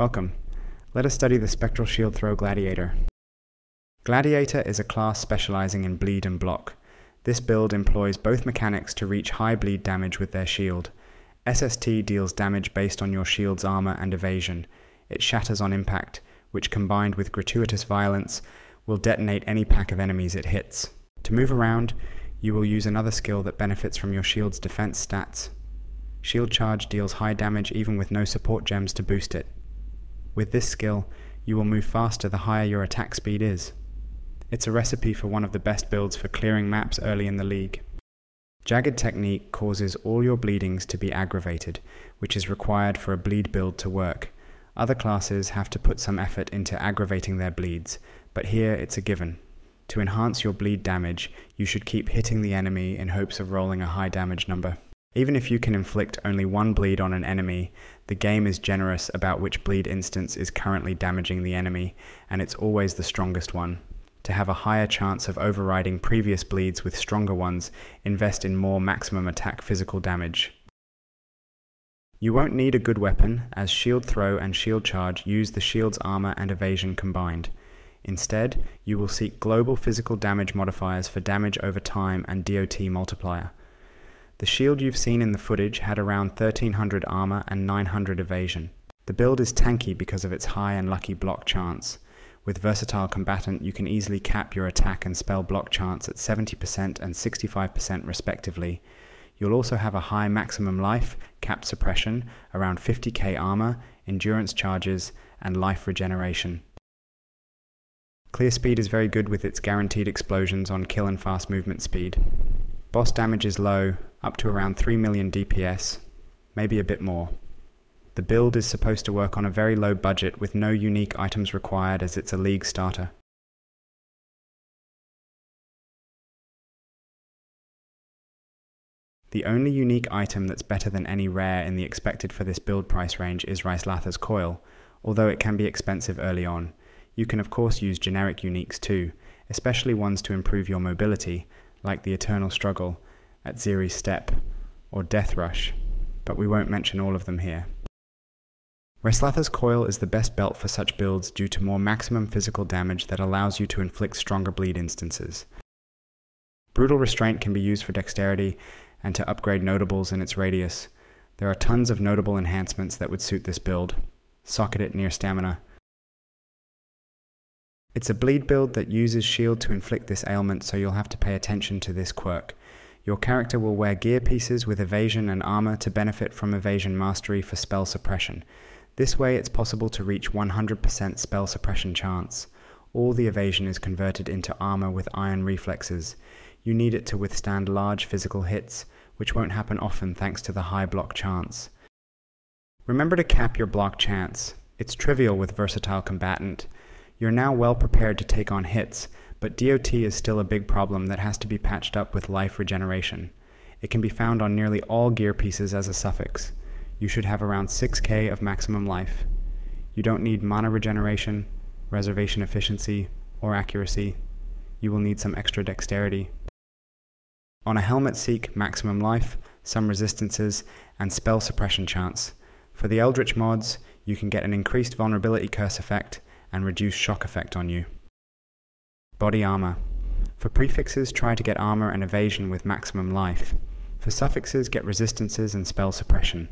Welcome. Let us study the Spectral Shield Throw Gladiator. Gladiator is a class specializing in bleed and block. This build employs both mechanics to reach high bleed damage with their shield. SST deals damage based on your shield's armor and evasion. It shatters on impact, which combined with gratuitous violence will detonate any pack of enemies it hits. To move around, you will use another skill that benefits from your shield's defense stats. Shield Charge deals high damage even with no support gems to boost it. With this skill, you will move faster the higher your attack speed is. It's a recipe for one of the best builds for clearing maps early in the league. Jagged Technique causes all your bleedings to be aggravated, which is required for a bleed build to work. Other classes have to put some effort into aggravating their bleeds, but here it's a given. To enhance your bleed damage, you should keep hitting the enemy in hopes of rolling a high damage number. Even if you can inflict only one bleed on an enemy, the game is generous about which bleed instance is currently damaging the enemy, and it's always the strongest one. To have a higher chance of overriding previous bleeds with stronger ones, invest in more maximum attack physical damage. You won't need a good weapon, as Shield Throw and Shield Charge use the shield's armor and evasion combined. Instead, you will seek global physical damage modifiers for damage over time and DOT multiplier. The shield you've seen in the footage had around 1300 armor and 900 evasion. The build is tanky because of its high and lucky block chance. With Versatile Combatant, you can easily cap your attack and spell block chance at 70% and 65% respectively. You'll also have a high maximum life, cap suppression, around 50k armor, endurance charges, and life regeneration. Clear speed is very good with its guaranteed explosions on kill and fast movement speed. Boss damage is low, up to around 3 million DPS, maybe a bit more. The build is supposed to work on a very low budget with no unique items required as it's a league starter. The only unique item that's better than any rare in the expected for this build price range is Ricelatha's Coil, although it can be expensive early on. You can of course use generic uniques too, especially ones to improve your mobility, like the Eternal Struggle, at Ziri's Step, or Death Rush, but we won't mention all of them here. Ricelatha's Coil is the best belt for such builds due to more maximum physical damage that allows you to inflict stronger bleed instances. Brutal Restraint can be used for dexterity and to upgrade notables in its radius. There are tons of notable enhancements that would suit this build. Socket it near stamina. It's a bleed build that uses shield to inflict this ailment, so you'll have to pay attention to this quirk. Your character will wear gear pieces with evasion and armor to benefit from evasion mastery for spell suppression. This way it's possible to reach 100% spell suppression chance. All the evasion is converted into armor with iron reflexes. You need it to withstand large physical hits, which won't happen often thanks to the high block chance. Remember to cap your block chance. It's trivial with Versatile Combatant. You're now well prepared to take on hits, but DOT is still a big problem that has to be patched up with life regeneration. It can be found on nearly all gear pieces as a suffix. You should have around 6k of maximum life. You don't need mana regeneration, reservation efficiency, or accuracy. You will need some extra dexterity. On a helmet, seek maximum life, some resistances, and spell suppression chance. For the Eldritch mods, you can get an increased vulnerability curse effect and reduced shock effect on you. Body armor. For prefixes, try to get armor and evasion with maximum life. For suffixes, get resistances and spell suppression.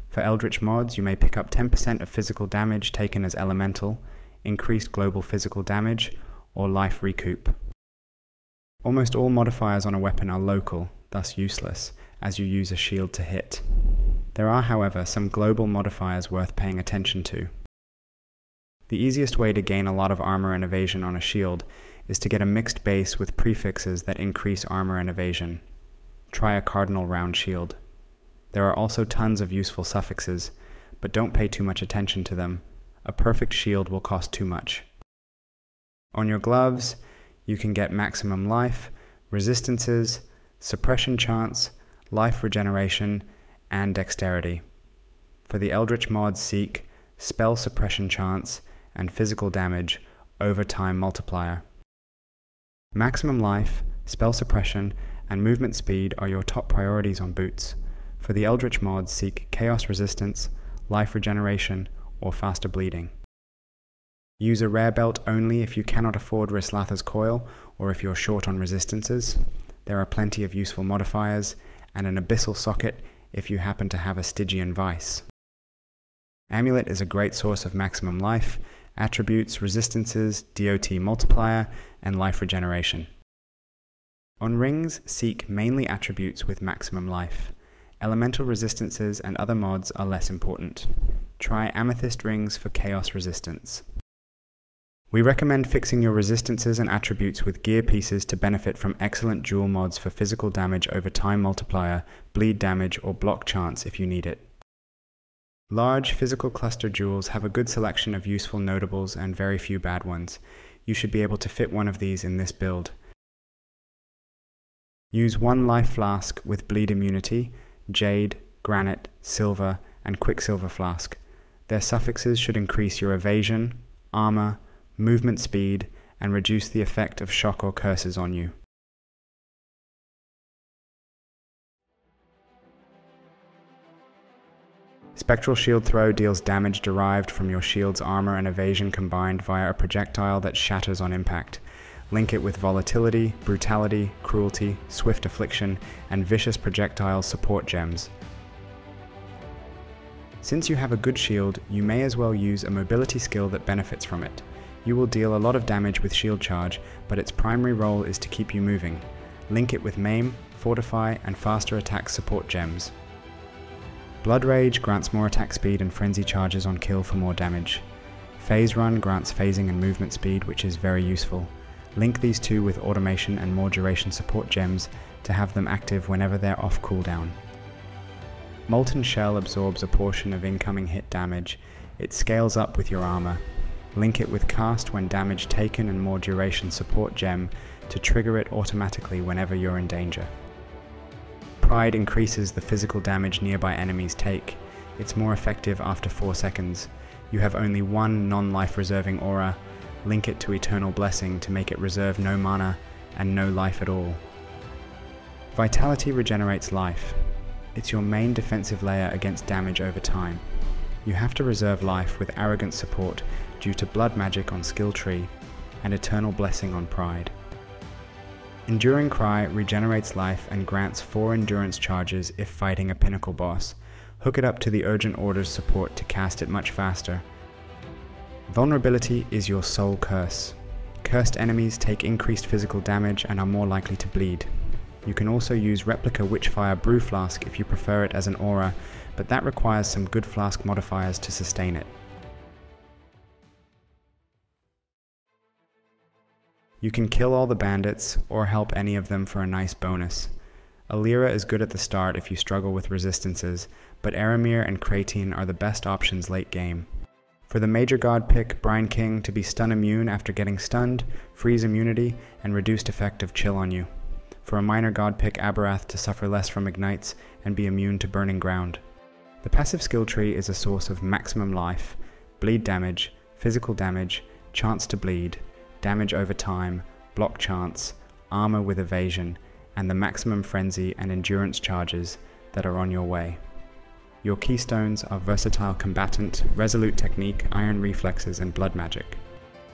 For Eldritch mods, you may pick up 10% of physical damage taken as elemental, increased global physical damage, or life recoup. Almost all modifiers on a weapon are local, thus useless, as you use a shield to hit. There are, however, some global modifiers worth paying attention to. The easiest way to gain a lot of armor and evasion on a shield is to get a mixed base with prefixes that increase armor and evasion. Try a cardinal round shield. There are also tons of useful suffixes, but don't pay too much attention to them. A perfect shield will cost too much. On your gloves, you can get maximum life, resistances, suppression chance, life regeneration, and dexterity. For the Eldritch mods, seek spell suppression chance and physical damage over time multiplier. Maximum life, spell suppression, and movement speed are your top priorities on boots. For the Eldritch mods, seek chaos resistance, life regeneration, or faster bleeding. Use a rare belt only if you cannot afford Rislatha's Coil or if you're short on resistances. There are plenty of useful modifiers, and an Abyssal Socket if you happen to have a Stygian Vice. Amulet is a great source of maximum life, attributes, resistances, DOT multiplier, and life regeneration. On rings, seek mainly attributes with maximum life. Elemental resistances and other mods are less important. Try amethyst rings for chaos resistance. We recommend fixing your resistances and attributes with gear pieces to benefit from excellent jewel mods for physical damage over time multiplier, bleed damage, or block chance if you need it. Large physical cluster jewels have a good selection of useful notables and very few bad ones. You should be able to fit one of these in this build. Use 1 life flask with bleed immunity, jade, granite, silver, and quicksilver flask. Their suffixes should increase your evasion, armor, movement speed, and reduce the effect of shock or curses on you. Spectral Shield Throw deals damage derived from your shield's armor and evasion combined via a projectile that shatters on impact. Link it with Volatility, Brutality, Cruelty, Swift Affliction, and Vicious Projectile support gems. Since you have a good shield, you may as well use a mobility skill that benefits from it. You will deal a lot of damage with shield charge, but its primary role is to keep you moving. Link it with Maim, Fortify, and faster attack support gems. Blood Rage grants more attack speed and frenzy charges on kill for more damage. Phase Run grants phasing and movement speed, which is very useful. Link these two with automation and more duration support gems to have them active whenever they're off cooldown. Molten Shell absorbs a portion of incoming hit damage. It scales up with your armor. Link it with Cast when damage taken and more duration support gem to trigger it automatically whenever you're in danger. Pride increases the physical damage nearby enemies take. It's more effective after 4 seconds. You have only 1 non-life reserving aura. Link it to Eternal Blessing to make it reserve no mana and no life at all. Vitality regenerates life. It's your main defensive layer against damage over time. You have to reserve life with Arrogant support due to Blood Magic on Skill Tree and Eternal Blessing on Pride. Enduring Cry regenerates life and grants 4 endurance charges if fighting a pinnacle boss. Hook it up to the Urgent Orders support to cast it much faster. Vulnerability is your sole curse. Cursed enemies take increased physical damage and are more likely to bleed. You can also use Replica Witchfire Brew Flask if you prefer it as an aura, but that requires some good flask modifiers to sustain it. You can kill all the bandits, or help any of them for a nice bonus. Alira is good at the start if you struggle with resistances, but Eramir and Kratin are the best options late game. For the major god pick Brine King to be stun immune after getting stunned, freeze immunity, and reduced effect of chill on you. For a minor god pick Abarath to suffer less from ignites and be immune to burning ground. The passive skill tree is a source of maximum life, bleed damage, physical damage, chance to bleed, damage over time, block chance, armor with evasion, and the maximum frenzy and endurance charges that are on your way. Your keystones are Versatile Combatant, Resolute Technique, Iron Reflexes, and Blood Magic.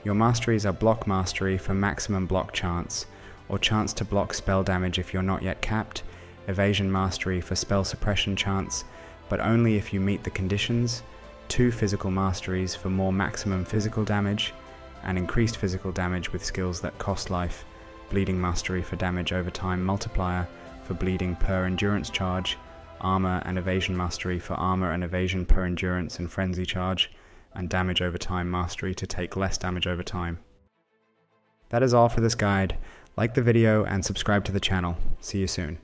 Your masteries are Block Mastery for maximum block chance, or chance to block spell damage if you're not yet capped, Evasion Mastery for spell suppression chance, but only if you meet the conditions, 2 Physical Masteries for more maximum physical damage, and increased physical damage with skills that cost life, Bleeding Mastery for damage over time multiplier for bleeding per endurance charge, Armor and Evasion Mastery for armor and evasion per endurance and frenzy charge, and damage over time mastery to take less damage over time. That is all for this guide. Like the video and subscribe to the channel. See you soon.